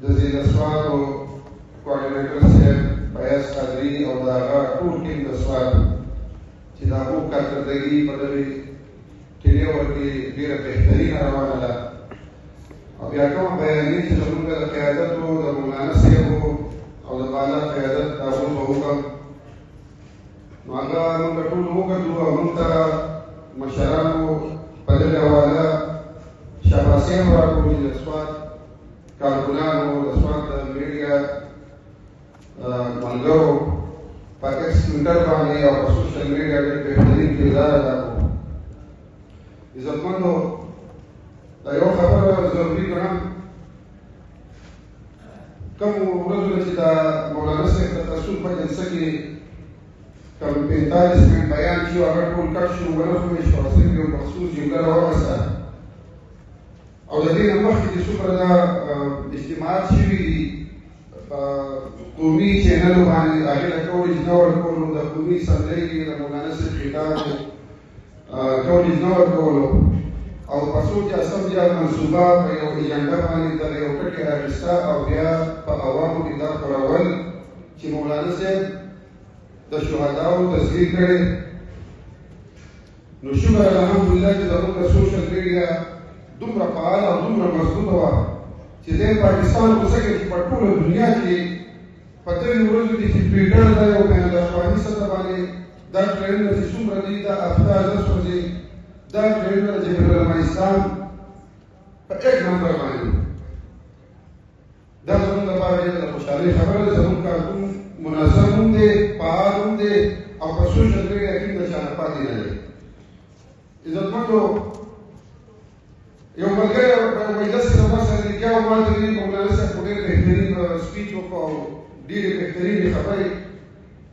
د ځینسواتو کوارډینیټر صاحب فیاض قادري او د هغه ټول ټیم د سوات چې د هغو کارکردګي په دغې ټینیور کې ډېره بهترینه روانه ده او بیا کومه بیانیې چې زموږ د قیادت و د مولانا صاحبو او د بالا قیادت د هغو په حکم نو هغه موږ ټول وکتلو او موږ ته مشرانو په دغې حواله شاباسیان راکړو چې د سوات کارکونانو د سوات د میډیا ملګرو په ایکس ټویټر باندې او په سوشل میډیا ډېر بهترین کردار ادا کړو. عزتمندو دا یو خبره ضروري ګڼم کوم ورځو چې د مولانا صاحب د تاسو په جلسه کې کوم 45 منټ بیان شو هغه ټول کټ شو ورته مې شخصي یو مخصوص جمله راوړسته او د دې نه مخکې چې څومره دا اجتماعات شوي دي په قومي چینلو باندې هغې له کوریج نه ورکولو د قومي اسمبلۍ کې د مولانا صاحب خطاب کوریج نه ورکولو او په څو چې اسم یا منصوبه په یو ایجنډه باندې د یو ټکي راخیسته او بیا په عوامو کې دا خپرول چې مولانا صاحب د شهداو تذکیر کړی نو شکر الحمدلله چې زموږ د سوشل میډیا دومره فعاله او دومره مضبوطه وه چې د پاکستان په څه کې چې په ټوله دنیا کې په دغې ورځو کې چې ټویټر دا یو بین الاقوامي سطح باندې دا ټرینونه چې څومره دي دا هفته 10 ورځې دا ټرینونه چې جبل افغانستان په 1 نمبر باندې دا زموږ لپاره ډېره د خوشحالۍ خبره ده. زموږ کارکون منظم هم دی فعال هم دی او په سوشل میډیا کې د چا نه پاتې نه دی. عزتمندو یو ملګری مجلس کې زما سره نږدې و ما ته ویلي مولانا صاحب خو ډېر بهترین سپیچ وکړو او ډېرې بهترینې خبرې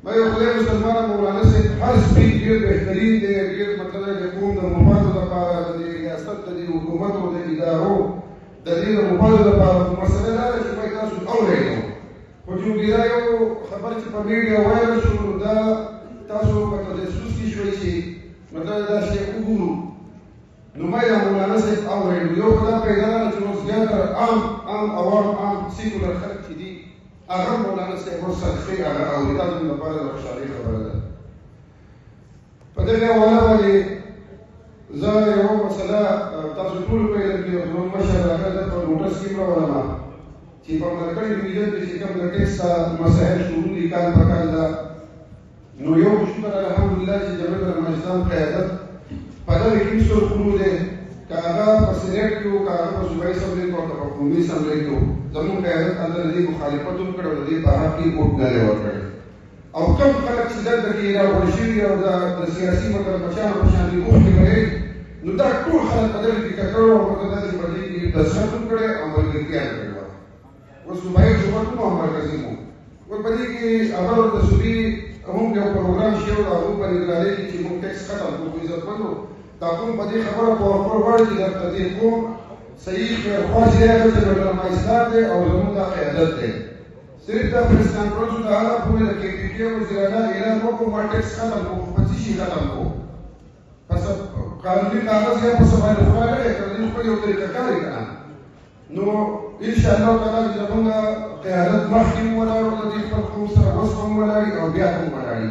ما یو خدای مسلمانه مولانا صاحب هر سپیچ ډېر بهترین دی ډېر مطلب د قوم د مفادو لپاره د دې ریاست د دې حکومتو د ادارو د دې د مفادو لپاره مسله دا ده چې باید تاسو اورئ نو خو چې دا یو خبر چې په میډیا وایرل شو نو دا تاسو په تجسس کې شوئ چې مطلب دا شی وګورو نو ما یې مولانا صاحب اورئ نو یو خو دا پیدا ده چې اوس زیاتره عام عوام عام سیکولر خلک چې دي هغه مولانا صاحب ورسره ښې هغه اوري دا زموږ لپاره د خوشحالۍ خبره ده. په دغې حواله باندې زه یوه مسله تاسو ټول پوهېږئ چې زموږ مشر هغه ده په نوټس کې راولمه چې په مرکزي ډویژن کې چې کوم د ټیکس مسایل شروع دي کال په کال ده نو یو شکر الحمدلله چې جمعیت افغانستان قیادت په دغې کې څو کړو دی که هغه په سینټ کې وو که هغه په صوبایي اسمبلۍ کې او که په قومي اسمبلۍ کې وو زموږ قیادت هلته د دې مخالفت هم کړی او د دې په حق کې ووټ نه دی ورکړی او کوم خلک چې دلته کې راغونډ شوي او د سیاسي مطلب بچیانو په شان دي اوښکې ویل نو دا ټول خلک په دغې کې ککړ او په دغې بدلې کې دستخط هم کړی او ملګرتیا یې کړې وه اوس صوبایي حکومتونه او مرکزي مو اوس په دې کې هغه د صوبې هم یو پروګرام شوی د هغوی په نګرانۍ کې چې موږ ټیکس ختم کړو خو عزتمندو دا قوم په دې خبره په خپل غواړي چې د دې قوم صحیح خیرخوا چې دی هغه چې جبل افغانستان دی او زموږ دا قیادت دی صرف دا پریس کانفرنس د هغه پورې د KPK وزیر اعلی اعلان وکړو ما ټیکس ختم کړو خو په څه شي ختم کړو پس قانوني کاغذ یا په څه باندې خو راغلی که د دې خپل یو طریقه کار یې که نه نو انشاءالله تعالی چې زموږ قیادت مخکې هم ولاړ او د دې خپل قوم سره اوس هم ولاړي او بیا هم ولاړي